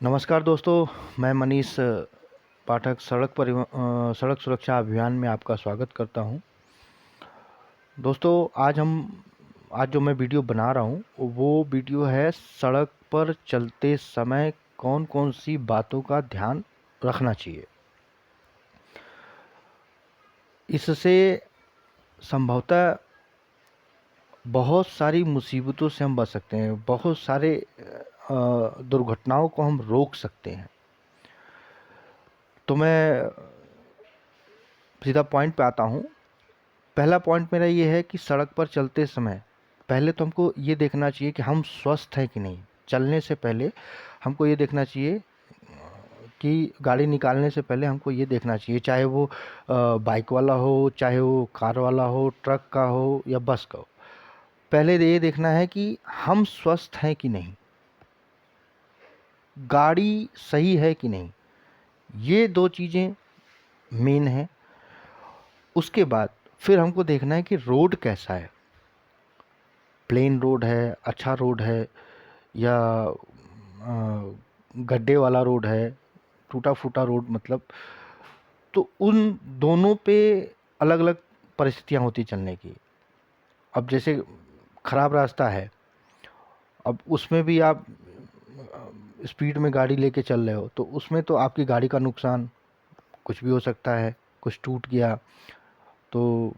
नमस्कार दोस्तों, मैं मनीष पाठक सड़क सुरक्षा अभियान में आपका स्वागत करता हूं। दोस्तों, आज जो मैं वीडियो बना रहा हूं वो वीडियो है सड़क पर चलते समय कौन कौन सी बातों का ध्यान रखना चाहिए। इससे संभवतः बहुत सारी मुसीबतों से हम बच सकते हैं, बहुत सारे दुर्घटनाओं को हम रोक सकते हैं। तो मैं सीधा पॉइंट पे आता हूं। पहला पॉइंट मेरा ये है कि सड़क पर चलते समय पहले तो हमको ये देखना चाहिए कि हम स्वस्थ हैं कि नहीं। चलने से पहले हमको ये देखना चाहिए कि गाड़ी निकालने से पहले हमको ये देखना चाहिए, चाहे वो बाइक वाला हो, चाहे वो कार वाला हो, ट्रक का हो या बस का हो। पहले ये देखना है कि हम स्वस्थ हैं कि नहीं, गाड़ी सही है कि नहीं। ये दो चीज़ें मेन हैं। उसके बाद फिर हमको देखना है कि रोड कैसा है, प्लेन रोड है, अच्छा रोड है, या गड्ढे वाला रोड है, टूटा फूटा रोड मतलब। तो उन दोनों पे अलग अलग परिस्थितियाँ होती चलने की। अब जैसे ख़राब रास्ता है, अब उसमें भी आप स्पीड में गाड़ी लेके चल रहे हो तो उसमें तो आपकी गाड़ी का नुकसान कुछ भी हो सकता है। कुछ टूट गया तो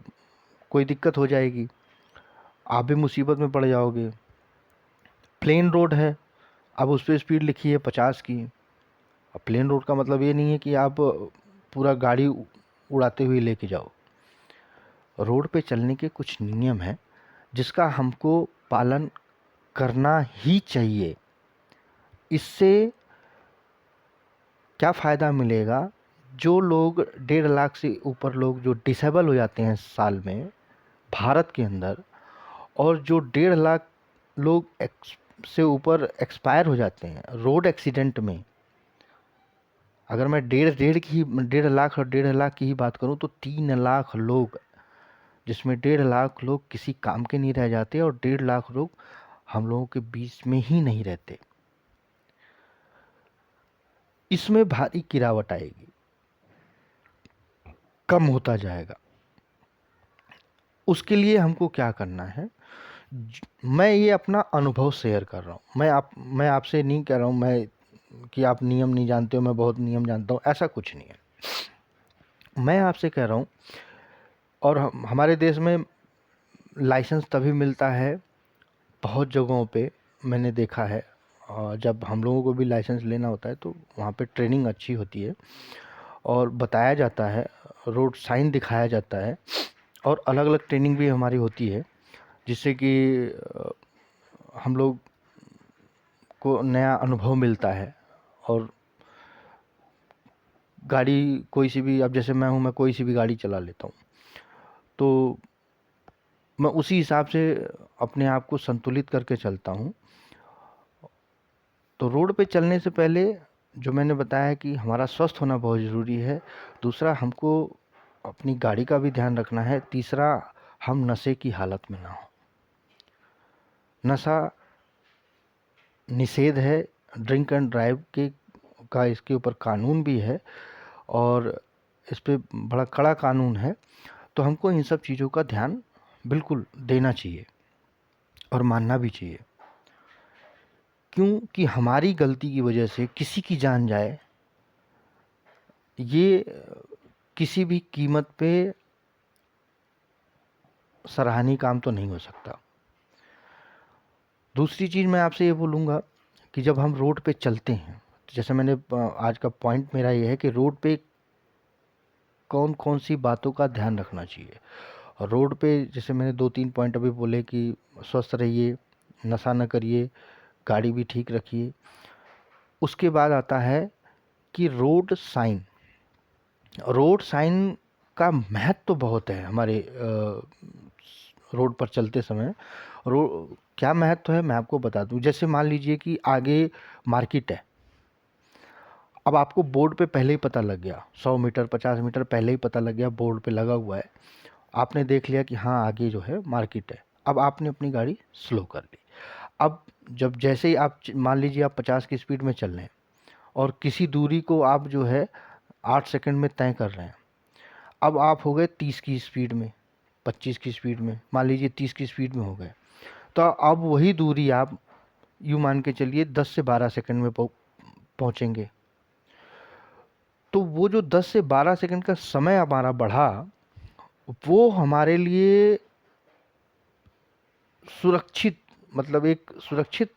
कोई दिक्कत हो जाएगी, आप भी मुसीबत में पड़ जाओगे। प्लेन रोड है, अब उस पर स्पीड लिखी है 50 की। अब प्लेन रोड का मतलब ये नहीं है कि आप पूरा गाड़ी उड़ाते हुए लेके जाओ। रोड पे चलने के कुछ नियम हैं जिसका हमको पालन करना ही चाहिए। इससे क्या फ़ायदा मिलेगा? जो लोग 1.5 लाख से ऊपर लोग जो डिसेबल हो जाते हैं साल में भारत के अंदर, और जो 1.5 लाख लोग से ऊपर एक्सपायर हो जाते हैं रोड एक्सीडेंट में। अगर मैं 1.5 लाख और 1.5 लाख की ही बात करूं तो 3 लाख लोग, जिसमें 1.5 लाख लोग किसी काम के नहीं रह जाते और 1.5 लाख लोग हम लोगों के बीच में ही नहीं रहते। इसमें भारी गिरावट आएगी, कम होता जाएगा। उसके लिए हमको क्या करना है, मैं ये अपना अनुभव शेयर कर रहा हूँ। मैं आपसे नहीं कह रहा हूँ मैं कि आप नियम नहीं जानते हो, मैं बहुत नियम जानता हूँ, ऐसा कुछ नहीं है। मैं आपसे कह रहा हूँ, और हमारे देश में लाइसेंस तभी मिलता है, बहुत जगहों पे मैंने देखा है, जब हम लोगों को भी लाइसेंस लेना होता है तो वहाँ पे ट्रेनिंग अच्छी होती है और बताया जाता है, रोड साइन दिखाया जाता है, और अलग अलग ट्रेनिंग भी हमारी होती है जिससे कि हम लोग को नया अनुभव मिलता है। और गाड़ी कोई सी भी, अब जैसे मैं कोई सी भी गाड़ी चला लेता हूँ तो मैं उसी हिसाब से अपने आप को संतुलित करके चलता हूँ। तो रोड पे चलने से पहले जो मैंने बताया कि हमारा स्वस्थ होना बहुत ज़रूरी है। दूसरा, हमको अपनी गाड़ी का भी ध्यान रखना है। तीसरा, हम नशे की हालत में ना हो। नशा निषेध है, ड्रिंक एंड ड्राइव का इसके ऊपर कानून भी है और इस पे बड़ा कड़ा कानून है। तो हमको इन सब चीज़ों का ध्यान बिल्कुल देना चाहिए और मानना भी चाहिए। क्योंकि हमारी गलती की वजह से किसी की जान जाए, ये किसी भी कीमत पे सराहनीय काम तो नहीं हो सकता। दूसरी चीज़ मैं आपसे ये बोलूँगा कि जब हम रोड पे चलते हैं, तो जैसे मैंने आज का पॉइंट मेरा ये है कि रोड पे कौन कौन सी बातों का ध्यान रखना चाहिए। और रोड पे जैसे मैंने 2-3 पॉइंट अभी बोले कि स्वस्थ रहिए, नशा न करिए, गाड़ी भी ठीक रखिए। उसके बाद आता है कि रोड साइन का महत्व तो बहुत है हमारे रोड पर चलते समय। क्या महत्व है मैं आपको बता दूं। जैसे मान लीजिए कि आगे मार्केट है, अब आपको बोर्ड पे पहले ही पता लग गया, 100 मीटर 50 मीटर पहले ही पता लग गया, बोर्ड पे लगा हुआ है। आपने देख लिया कि हाँ आगे जो है मार्केट है। अब आपने अपनी गाड़ी स्लो कर ली। अब जब जैसे ही आप मान लीजिए आप 50 की स्पीड में चल रहे हैं, और किसी दूरी को आप जो है 8 सेकंड में तय कर रहे हैं। अब आप हो गए 30 की स्पीड में, 25 की स्पीड में, मान लीजिए 30 की स्पीड में हो गए, तो अब वही दूरी आप यूँ मान के चलिए 10 से 12 सेकंड में पहुंचेंगे। तो वो जो 10 से 12 सेकंड का समय हमारा बढ़ा, वो हमारे लिए सुरक्षित, मतलब एक सुरक्षित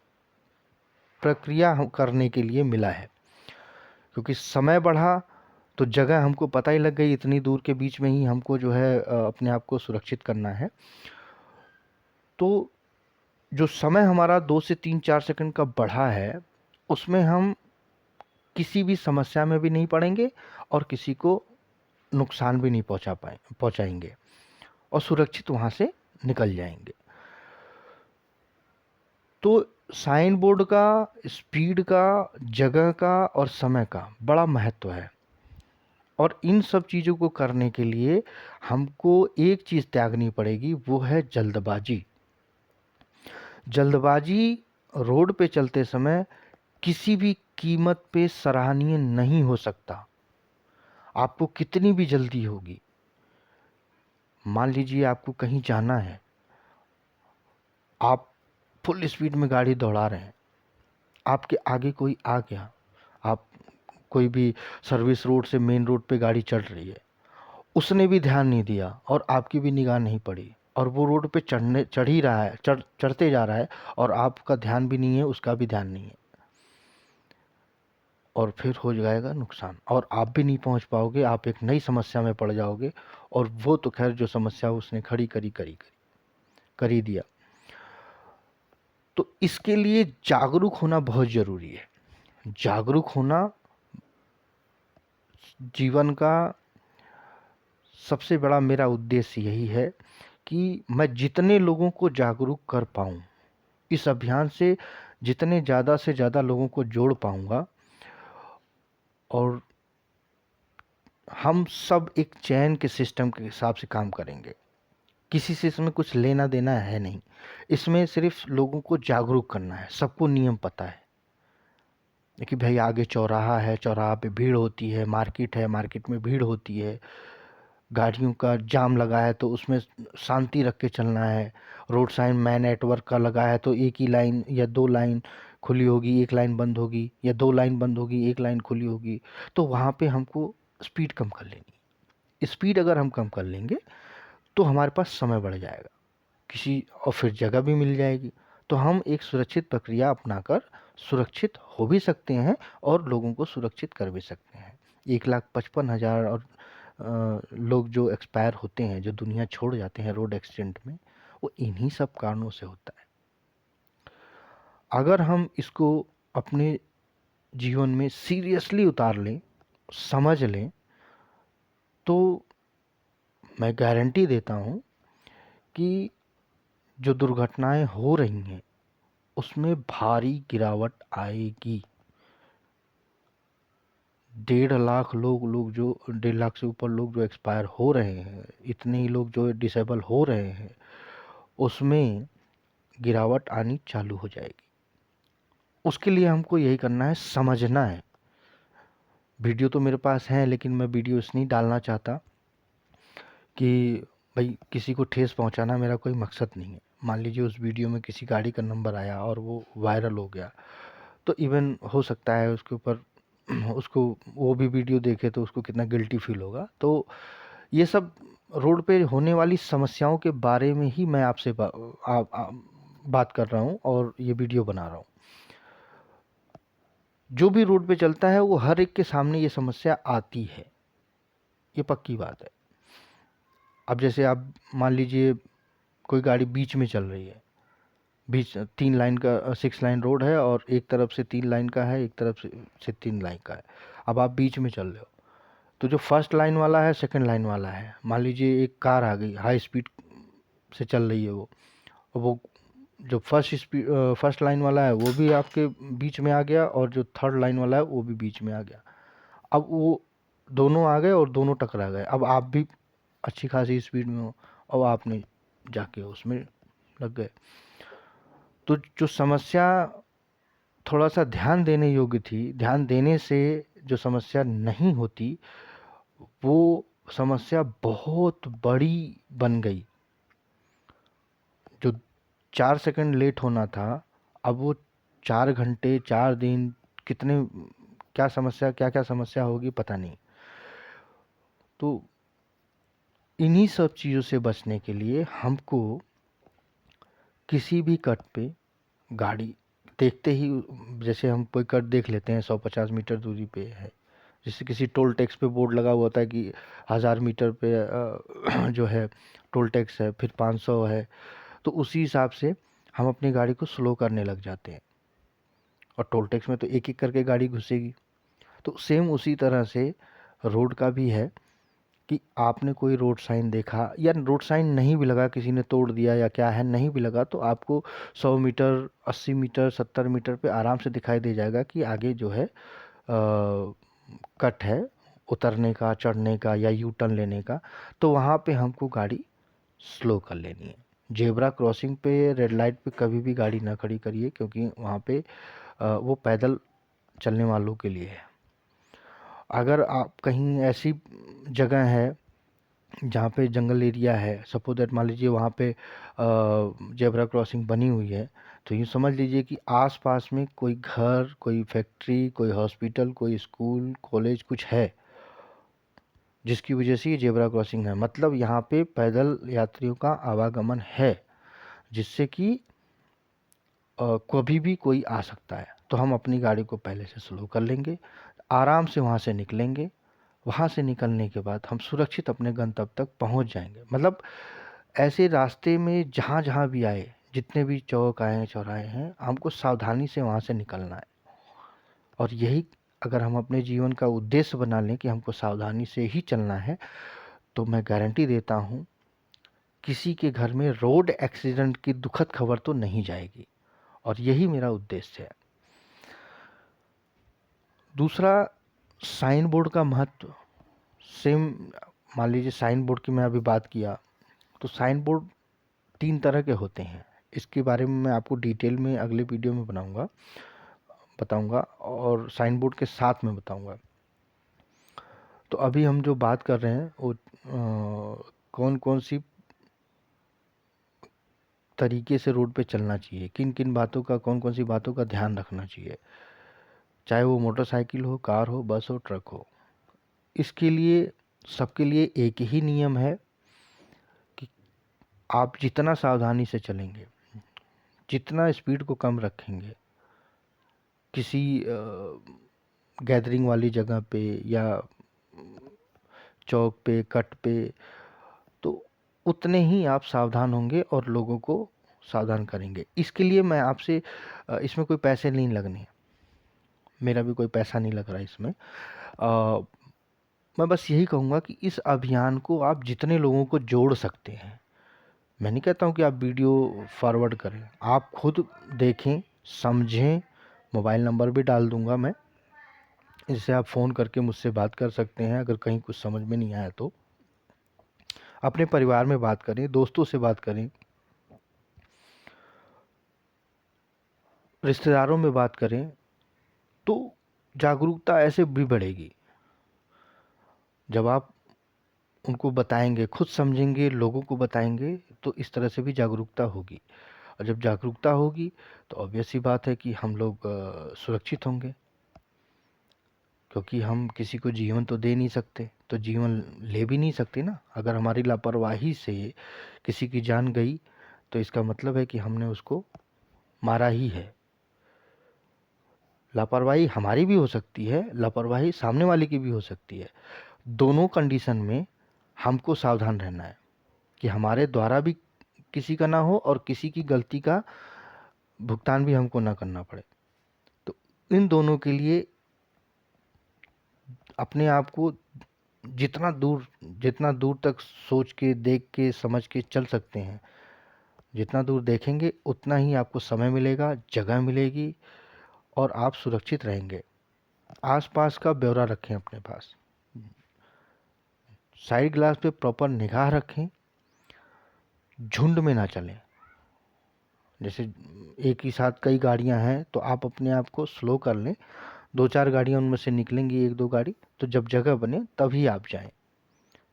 प्रक्रिया करने के लिए मिला है। क्योंकि समय बढ़ा तो जगह हमको पता ही लग गई, इतनी दूर के बीच में ही हमको जो है अपने आप को सुरक्षित करना है। तो जो समय हमारा 2 से 3-4 सेकंड का बढ़ा है, उसमें हम किसी भी समस्या में भी नहीं पड़ेंगे और किसी को नुकसान भी नहीं पहुंचाएंगे और सुरक्षित वहाँ से निकल जाएंगे। तो साइन बोर्ड का, स्पीड का, जगह का और समय का बड़ा महत्व है। और इन सब चीज़ों को करने के लिए हमको एक चीज़ त्यागनी पड़ेगी, वो है जल्दबाजी। जल्दबाजी रोड पे चलते समय किसी भी कीमत पे सराहनीय नहीं हो सकता। आपको कितनी भी जल्दी होगी, मान लीजिए आपको कहीं जाना है, आप फुल स्पीड में गाड़ी दौड़ा रहे हैं, आपके आगे कोई आ गया, आप कोई भी सर्विस रोड से मेन रोड पे गाड़ी चढ़ रही है, उसने भी ध्यान नहीं दिया और आपकी भी निगाह नहीं पड़ी और वो रोड पे चढ़ ही रहा है, चढ़ते जा रहा है और आपका ध्यान भी नहीं है, उसका भी ध्यान नहीं है, और फिर हो जाएगा नुकसान और आप भी नहीं पहुंच पाओगे, आप एक नई समस्या में पड़ जाओगे। और वो तो खैर जो समस्या उसने खड़ी कर ही दिया। तो इसके लिए जागरूक होना बहुत ज़रूरी है। जागरूक होना जीवन का सबसे बड़ा मेरा उद्देश्य यही है कि मैं जितने लोगों को जागरूक कर पाऊँ, इस अभियान से जितने ज़्यादा से ज़्यादा लोगों को जोड़ पाऊँगा, और हम सब एक चैन के सिस्टम के हिसाब से काम करेंगे। किसी से इसमें कुछ लेना देना है नहीं, इसमें सिर्फ लोगों को जागरूक करना है। सबको नियम पता है कि भाई आगे चौराहा है, चौराहा पे भीड़ होती है, मार्केट है, मार्केट में भीड़ होती है, गाड़ियों का जाम लगा है तो उसमें शांति रख के चलना है। रोड साइन मैन नेटवर्क का लगा है तो एक ही लाइन या दो लाइन खुली होगी, एक लाइन बंद होगी, या दो लाइन बंद होगी, एक लाइन खुली होगी। तो वहाँ पे हमको स्पीड कम कर लेनी। स्पीड अगर हम कम कर लेंगे तो हमारे पास समय बढ़ जाएगा, किसी और फिर जगह भी मिल जाएगी। तो हम एक सुरक्षित प्रक्रिया अपनाकर सुरक्षित हो भी सकते हैं और लोगों को सुरक्षित कर भी सकते हैं। 1,55,000 और लोग जो एक्सपायर होते हैं, जो दुनिया छोड़ जाते हैं रोड एक्सीडेंट में, वो इन्हीं सब कारणों से होता है। अगर हम इसको अपने जीवन में सीरियसली उतार लें, समझ लें, तो मैं गारंटी देता हूँ कि जो दुर्घटनाएं हो रही हैं उसमें भारी गिरावट आएगी। 1.5 लाख लोग जो 1.5 लाख से ऊपर लोग जो एक्सपायर हो रहे हैं, इतने ही लोग जो डिसेबल हो रहे हैं, उसमें गिरावट आनी चालू हो जाएगी। उसके लिए हमको यही करना है, समझना है। वीडियो तो मेरे पास है, लेकिन मैं वीडियो इसलिए डालना चाहता कि भाई किसी को ठेस पहुंचाना मेरा कोई मकसद नहीं है। मान लीजिए उस वीडियो में किसी गाड़ी का नंबर आया और वो वायरल हो गया, तो इवन हो सकता है उसके ऊपर उसको वो भी वीडियो देखे तो उसको कितना गिल्टी फील होगा। तो ये सब रोड पे होने वाली समस्याओं के बारे में ही मैं आपसे बात कर रहा हूँ और ये वीडियो बना रहा हूँ। जो भी रोड पे चलता है वो हर एक के सामने ये समस्या आती है, ये पक्की बात है। अब जैसे आप मान लीजिए कोई गाड़ी बीच में चल रही है, बीच 3 लाइन का 6 लाइन रोड है और एक तरफ से 3 लाइन का है, एक तरफ से 3 लाइन का है। अब आप बीच में चल रहे हो, तो जो फर्स्ट लाइन वाला है, सेकंड लाइन वाला है, मान लीजिए एक कार आ गई, हाई स्पीड से चल रही है वो जो फर्स्ट लाइन वाला है वो भी आपके बीच में आ गया और जो थर्ड लाइन वाला है वो भी बीच में आ गया। अब वो दोनों आ गए और दोनों टकरा गए। अब आप भी अच्छी खासी स्पीड में हो और आपने जाके उसमें लग गए। तो जो समस्या थोड़ा-सा ध्यान देने योग्य थी, ध्यान देने से जो समस्या नहीं होती, वो समस्या बहुत बड़ी बन गई। जो 4 सेकंड लेट होना था, अब वो 4 घंटे, 4 दिन, कितने क्या-क्या समस्या होगी पता नहीं। तो इन्हीं सब चीज़ों से बचने के लिए हमको किसी भी कट पे गाड़ी देखते ही, जैसे हम कोई कट देख लेते हैं 150 मीटर दूरी पे है, जैसे किसी टोल टैक्स पे बोर्ड लगा हुआ होता है कि 1000 मीटर पे जो है टोल टैक्स है, फिर 500 है, तो उसी हिसाब से हम अपनी गाड़ी को स्लो करने लग जाते हैं। और टोल टैक्स में तो एक एक करके गाड़ी घुसेगी। तो सेम उसी तरह से रोड का भी है कि आपने कोई रोड साइन देखा, या रोड साइन नहीं भी लगा, किसी ने तोड़ दिया या क्या है, नहीं भी लगा, तो आपको 100 मीटर, 80 मीटर, 70 मीटर पे आराम से दिखाई दे जाएगा कि आगे जो है कट है उतरने का, चढ़ने का या यू टर्न लेने का। तो वहाँ पे हमको गाड़ी स्लो कर लेनी है। जेब्रा क्रॉसिंग पे, रेड लाइट पे कभी भी गाड़ी ना खड़ी करिए, क्योंकि वहाँ पे वो पैदल चलने वालों के लिए है। अगर आप कहीं ऐसी जगह है जहाँ पे जंगल एरिया है, सपोज दैट, मान लीजिए वहाँ पे जेब्रा क्रॉसिंग बनी हुई है, तो यूँ समझ लीजिए कि आसपास में कोई घर, कोई फैक्ट्री, कोई हॉस्पिटल, कोई स्कूल, कॉलेज कुछ है, जिसकी वजह से ये जेब्रा क्रॉसिंग है। मतलब यहाँ पे पैदल यात्रियों का आवागमन है, जिससे कि कभी भी कोई आ सकता है। तो हम अपनी गाड़ी को पहले से स्लो कर लेंगे, आराम से वहाँ से निकलेंगे। वहाँ से निकलने के बाद हम सुरक्षित अपने गंतव्य तक पहुँच जाएंगे। मतलब ऐसे रास्ते में जहाँ जहाँ भी आए, जितने भी चौक आए, चौराहे हैं, हमको सावधानी से वहाँ से निकलना है। और यही अगर हम अपने जीवन का उद्देश्य बना लें कि हमको सावधानी से ही चलना है, तो मैं गारंटी देता हूँ किसी के घर में रोड एक्सीडेंट की दुखद खबर तो नहीं जाएगी। और यही मेरा उद्देश्य है। दूसरा, साइन बोर्ड का महत्व। सेम, मान लीजिए साइन बोर्ड की मैं अभी बात किया, तो साइन बोर्ड 3 तरह के होते हैं। इसके बारे में मैं आपको डिटेल में अगले वीडियो में बताऊंगा और साइन बोर्ड के साथ में बताऊंगा। तो अभी हम जो बात कर रहे हैं वो कौन कौन सी तरीके से रोड पे चलना चाहिए, किन किन बातों का, कौन कौन सी बातों का ध्यान रखना चाहिए, चाहे वो मोटरसाइकिल हो, कार हो, बस हो, ट्रक हो। इसके लिए सबके लिए एक ही नियम है कि आप जितना सावधानी से चलेंगे, जितना स्पीड को कम रखेंगे, किसी गैदरिंग वाली जगह पे या चौक पे, कट पे, तो उतने ही आप सावधान होंगे और लोगों को सावधान करेंगे। इसके लिए मैं आपसे इसमें कोई पैसे नहीं लगने, मेरा भी कोई पैसा नहीं लग रहा है इसमें। मैं बस यही कहूँगा कि इस अभियान को आप जितने लोगों को जोड़ सकते हैं, मैं नहीं कहता हूँ कि आप वीडियो फॉरवर्ड करें, आप खुद देखें, समझें। मोबाइल नंबर भी डाल दूंगा मैं, इससे आप फ़ोन करके मुझसे बात कर सकते हैं। अगर कहीं कुछ समझ में नहीं आया तो अपने परिवार में बात करें, दोस्तों से बात करें, रिश्तेदारों में बात करें, तो जागरूकता ऐसे भी बढ़ेगी। जब आप उनको बताएंगे, खुद समझेंगे, लोगों को बताएंगे, तो इस तरह से भी जागरूकता होगी। और जब जागरूकता होगी तो ऑब्वियस सी बात है कि हम लोग सुरक्षित होंगे, क्योंकि हम किसी को जीवन तो दे नहीं सकते, तो जीवन ले भी नहीं सकते ना। अगर हमारी लापरवाही से किसी की जान गई, तो इसका मतलब है कि हमने उसको मारा ही है। लापरवाही हमारी भी हो सकती है, लापरवाही सामने वाले की भी हो सकती है। दोनों कंडीशन में हमको सावधान रहना है कि हमारे द्वारा भी किसी का ना हो और किसी की गलती का भुगतान भी हमको ना करना पड़े। तो इन दोनों के लिए अपने आप को जितना दूर तक सोच के, देख के, समझ के चल सकते हैं, जितना दूर देखेंगे उतना ही आपको समय मिलेगा, जगह मिलेगी और आप सुरक्षित रहेंगे। आसपास का ब्यौरा रखें अपने पास, साइड ग्लास पे प्रॉपर निगाह रखें, झुंड में ना चलें। जैसे एक ही साथ कई गाड़ियां हैं तो आप अपने आप को स्लो कर लें, 2-4 गाड़ियां उनमें से निकलेंगी, 1-2 गाड़ी, तो जब जगह बने तभी आप जाएं।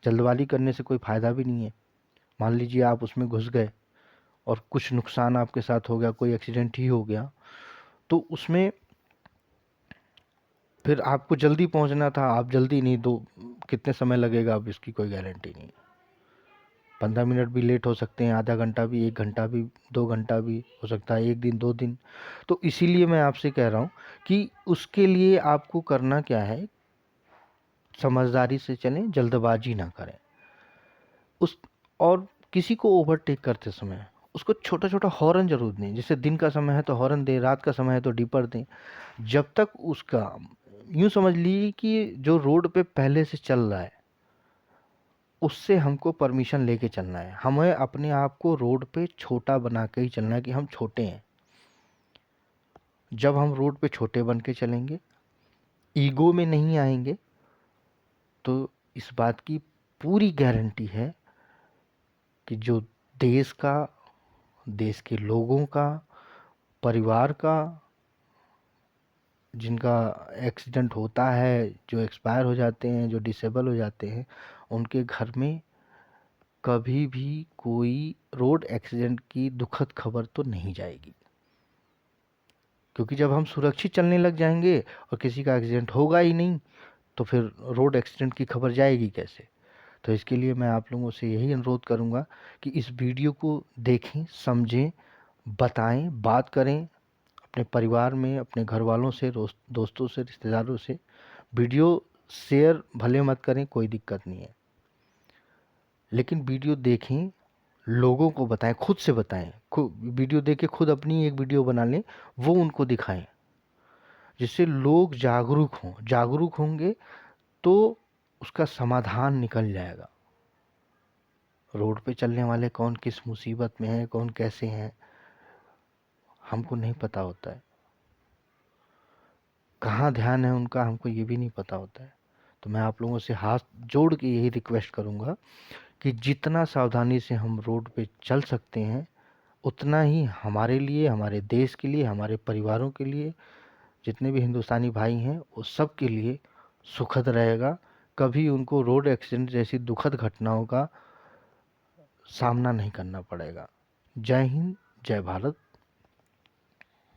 जल्दबाजी करने से कोई फ़ायदा भी नहीं है। मान लीजिए आप उसमें घुस गए और कुछ नुकसान आपके साथ हो गया, कोई एक्सीडेंट ही हो गया, तो उसमें फिर आपको जल्दी पहुंचना था, आप जल्दी नहीं, तो कितने समय लगेगा अब इसकी कोई गारंटी नहीं। 15 मिनट भी लेट हो सकते हैं, आधा घंटा भी, 1 घंटा भी, 2 घंटा भी हो सकता है, 1 दिन 2 दिन। तो इसीलिए मैं आपसे कह रहा हूँ कि उसके लिए आपको करना क्या है, समझदारी से चलें, जल्दबाजी ना करें। उस और किसी को ओवरटेक करते समय उसको छोटा छोटा हॉर्न जरूर दें। जैसे दिन का समय है तो हॉर्न दें, रात का समय है तो डिपर दें। जब तक उसका, यूं समझ लीजिए कि जो रोड पे पहले से चल रहा है उससे हमको परमिशन लेके चलना है। हमें अपने आप को रोड पे छोटा बना के ही चलना है कि हम छोटे हैं। जब हम रोड पे छोटे बन के चलेंगे, ईगो में नहीं आएंगे, तो इस बात की पूरी गारंटी है कि जो देश का, देश के लोगों का, परिवार का, जिनका एक्सीडेंट होता है, जो एक्सपायर हो जाते हैं, जो डिसेबल हो जाते हैं, उनके घर में कभी भी कोई रोड एक्सीडेंट की दुखद खबर तो नहीं जाएगी। क्योंकि जब हम सुरक्षित चलने लग जाएंगे और किसी का एक्सीडेंट होगा ही नहीं, तो फिर रोड एक्सीडेंट की खबर जाएगी कैसे। तो इसके लिए मैं आप लोगों से यही अनुरोध करूंगा कि इस वीडियो को देखें, समझें, बताएं, बात करें अपने परिवार में, अपने घर वालों से, दोस्तों से, रिश्तेदारों से। वीडियो शेयर भले मत करें, कोई दिक्कत नहीं है, लेकिन वीडियो देखें, लोगों को बताएं, खुद से बताएं, खुद वीडियो देख के खुद अपनी एक वीडियो बना लें, वो उनको दिखाएं, जिससे लोग जागरूक हों। जागरूक होंगे तो उसका समाधान निकल जाएगा। रोड पे चलने वाले कौन किस मुसीबत में है, कौन कैसे हैं, हमको नहीं पता होता है। कहाँ ध्यान है उनका, हमको ये भी नहीं पता होता है। तो मैं आप लोगों से हाथ जोड़ के यही रिक्वेस्ट करूंगा कि जितना सावधानी से हम रोड पे चल सकते हैं, उतना ही हमारे लिए, हमारे देश के लिए, हमारे परिवारों के लिए, जितने भी हिंदुस्तानी भाई हैं वो सब के लिए सुखद रहेगा। कभी उनको रोड एक्सीडेंट जैसी दुखद घटनाओं का सामना नहीं करना पड़ेगा। जय हिंद, जय भारत।